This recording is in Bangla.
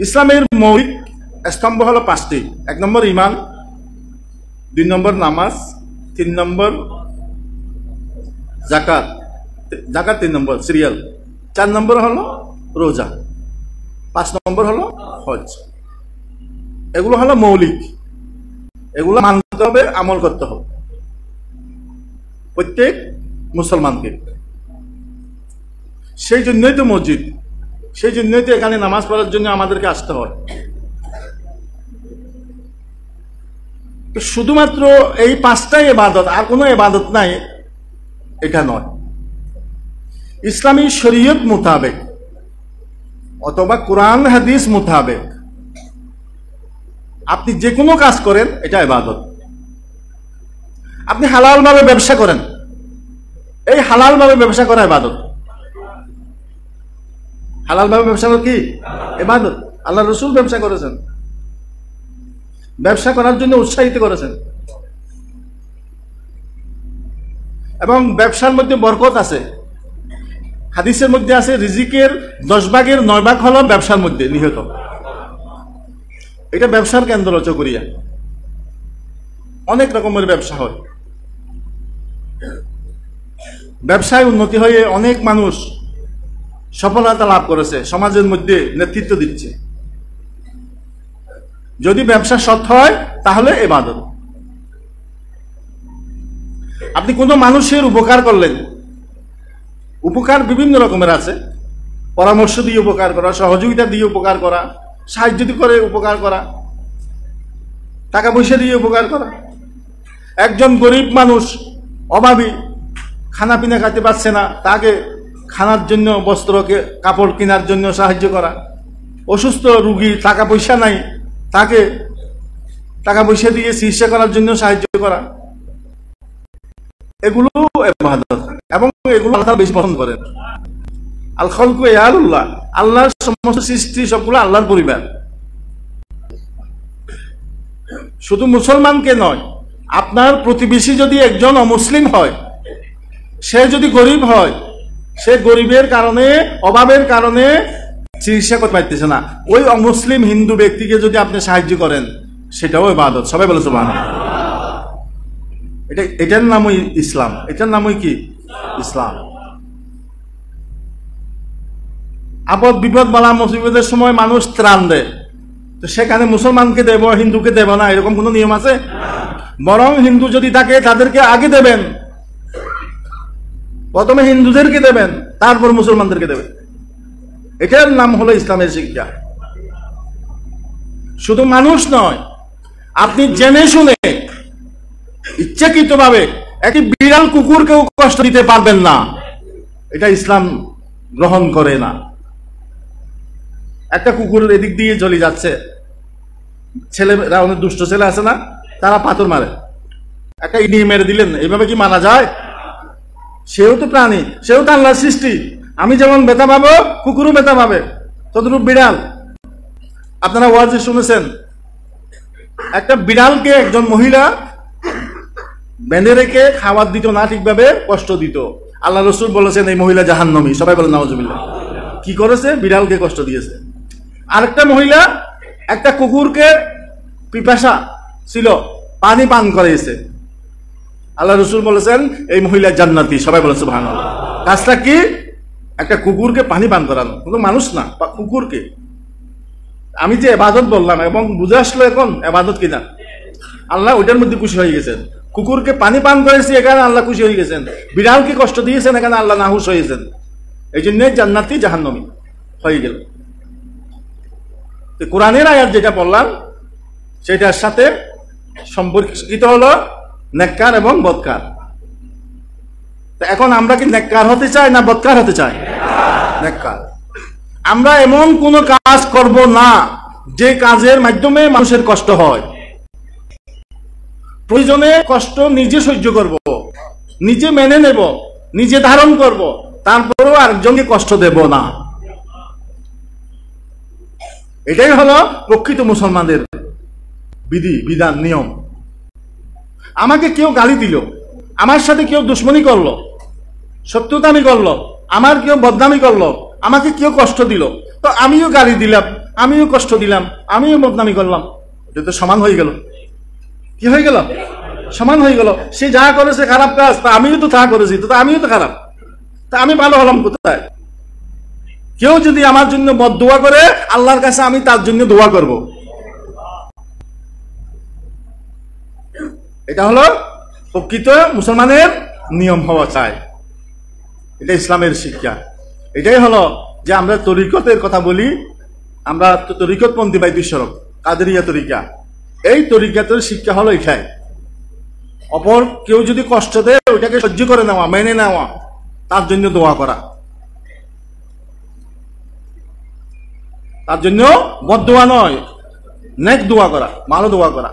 ইসলামের মৌলিক স্তম্ভ হলো 5টি। 1 নম্বর ঈমান, 2 নম্বর নামাজ, 3 নম্বর যাকাত, 3 নম্বর সিরিয়াল, 4 নম্বর হলো রোজা, 5 নম্বর হলো হজ। এগুলো হলো মৌলিক, এগুলো মানতে হবে, আমল করতে হবে প্রত্যেক মুসলমানকে। সেই জন্যই তো মসজিদ, সেই জন্যই তো এখানে নামাজ পড়ার জন্য আমাদেরকে আসতে হয়। শুধুমাত্র এই 5টাই ইবাদত, আর কোনো ইবাদত নাই এটা নয়। ইসলামী শরীয়ত মোতাবেক অথবা কোরআন হাদিস মোতাবেক আপনি যে কোনো কাজ করেন এটা ইবাদত। আপনি হালাল ভাবে ব্যবসা করেন, এই হালাল ভাবে ব্যবসা করা ইবাদত। হালাল ভাবে ব্যবসা করা কি ইবাদত? আল্লাহ রাসূল ব্যবসা করেছেন, ব্যবসা করার জন্য উৎসাহিত করেছেন, এবং ব্যবসার মধ্যে বরকত আছে। হাদিসের মধ্যে আছে রিজিকের 10 ভাগের 9 ভাগ হলো ব্যবসার মধ্যে নিহিত। এটা ব্যবসার কেন্দ্র চকরিয়া, অনেক রকমের ব্যবসা হয়। ব্যবসায় উন্নতি হয়ে অনেক মানুষ সফলতা লাভ করেছে, সমাজের মধ্যে নেতৃত্ব দিচ্ছে। যদি ব্যবসা সৎ হয় তাহলে ইবাদত। আপনি কোনো মানুষের উপকার করলেন, উপকার বিভিন্ন রকমের আছে, পরামর্শ দিয়ে উপকার করা, সহযোগিতা দিয়ে উপকার করা, সাহায্য করে উপকার করা, টাকা পয়সা দিয়ে উপকার করা। একজন গরিব মানুষ অভাবী, খানা পিনা খাইতে পারছে না, তাকে খানার জন্য, বস্ত্রকে কাপড় কেনার জন্য সাহায্য করা। অসুস্থ রুগী, টাকা পয়সা নাই, তাকে টাকা পয়সা দিয়ে চিকিৎসা করার জন্য সাহায্য করা। এগুলো ইবাদত, এবং এগুলো আল্লাহ বেশি পছন্দ করেন। আল খালকু ইয়ালুল্লাহ, আল্লাহর সমস্ত সৃষ্টি সবগুলো আল্লাহর পরিবার। শুধু মুসলমানকে নয়, আপনার প্রতিবেশী যদি একজন অমুসলিম হয়, সে যদি গরিব হয়, সে গরিবের কারণে, অভাবের কারণে চিকিৎসা করতে পারতেছে না, ওই অমুসলিম হিন্দু ব্যক্তিকে যদি আপনি সাহায্য করেন, সেটাও ইবাদত। সবাই বলে সুবহানাল্লাহ। এটার নামই ইসলাম, এটার নামই কি ইসলাম। আপদ বিপদ বালা মুসিবতের সময় মানুষ ত্রাণ দেয়, তো সেখানে মুসলমানকে দেব, হিন্দুকে দেব না, এরকম কোনো নিয়ম আছে? বরং হিন্দু যদি থাকে তাদেরকে আগে দেবেন, প্রথমে হিন্দুদেরকে দেবেন, তারপর মুসলমানদেরকে দেবেন। এটার নাম হলো ইসলামের শিক্ষা। শুধু মানুষ নয়, আপনি জেনে শুনে ইচ্ছাকৃতভাবে একটি বিড়াল কুকুরকেও কষ্ট দিতে পারবেন না, এটা ইসলাম গ্রহণ করে না। একটা কুকুর এদিক দিয়ে চলে যাচ্ছে, ছেলেরা, অনেক দুষ্ট ছেলে আছে না, তারা পাথর মারে, একটা ইডি মেরে দিলেন, এইভাবে কি মারা যায়? সেও তো প্রাণী, সেও তো আল্লাহর সৃষ্টি। আমি যেমন ব্যথা পাবো, কুকুরও ব্যথা পাবে, ততটুকু বিড়াল। আপনারা ওয়াজে শুনেছেন, একটা বিড়ালকে একজন মহিলা বেঁধে রেখে খাবার দিত না, ঠিকভাবে কষ্ট দিত। আল্লাহ রাসূল বলেছেন এই মহিলা জাহান্নামী। সবাই বলেন নাউজুবিল্লাহ। কি করেছে? বিড়ালকে কষ্ট দিয়েছে। আরেকটা মহিলা একটা কুকুরকে পিপাসা ছিল, পানি পান করাইছে। আল্লাহ রাসূল বলেছেন এই মহিলা জান্নাতি। সবাই বলেন সুবহানাল্লাহ। কাজটা কি? একটা কুকুরকে পানি পান করানো, কোনো মানুষ না, কুকুরকে। আমি যে ইবাদত বললাম, এবং বুঝে আসলো এখন ইবাদত কিনা। আল্লাহ ওইটার মধ্যে খুশি হয়ে গেছেন। কুকুরকে পানি পান করেছি, এখানে আল্লাহ খুশি হয়ে গেছেন। বিড়ালকে কষ্ট দিয়েছেন, এখানে আল্লাহ নাহুশ হয়েছেন। এই জন্য জান্নাতি জাহান্নামী হয়ে গেল। কোরআনের আয়াত যেটা বললাম, সেটার সাথে সম্পর্কিত হলো নেককার এবং বদকার। এখন আমরা কি নেককার হতে চাই না বদকার হতে চাই? নেককার। আমরা এমন কোন কাজ করব না যে কাজের মাধ্যমে মানুষের কষ্ট হয়। প্রয়োজনে কষ্ট নিজে সহ্য করব, নিজে মেনে নেব, নিজে ধারণ করব, তারপরেও আরেকজনকে কষ্ট দেব না। এটাই হলো প্রকৃত মুসলমানদের বিধি বিধান নিয়ম। আমাকে কেউ গালি দিল, আমার সাথে কেউ দুশ্মনী করলো, শত্রুতামি করলো, আমার কেউ বদনামি করলো, আমাকে কেউ কষ্ট দিল, তো আমিও গালি দিলাম, আমিও কষ্ট দিলাম, আমিও বদনামি করলাম, এটা তো সমান হয়ে গেল। কি হয়ে গেল? সমান হয়ে গেল। সে যা করেছে খারাপ কাজ, তা আমিও তো তা করেছি, তো আমিও তো খারাপ, তা আমি ভালো হলাম কোথায়? কেউ যদি আমার জন্য বদদোয়া করে, আল্লাহর কাছে আমি তার জন্য দোয়া করব। এটা হলো প্রকৃত মুসলমানের নিয়ম হওয়া চাই। এটা ইসলামের শিক্ষা। এটাই হলো যে আমরা তরিকতের কথা বলি, আমরা তো তরিকতপন্থী বাই বিশ্বরক কাদেরিয়া তরিকা, এই তরিকাতের শিক্ষা হলো এটাই। অপর কেউ যদি কষ্ট দেয়, ওইটাকে সহ্য করে নেওয়া, মেনে নেওয়া, তার জন্য দোয়া করা, তার জন্য বদদোয়া নয়, নেক দোয়া করা, ভালো দোয়া করা।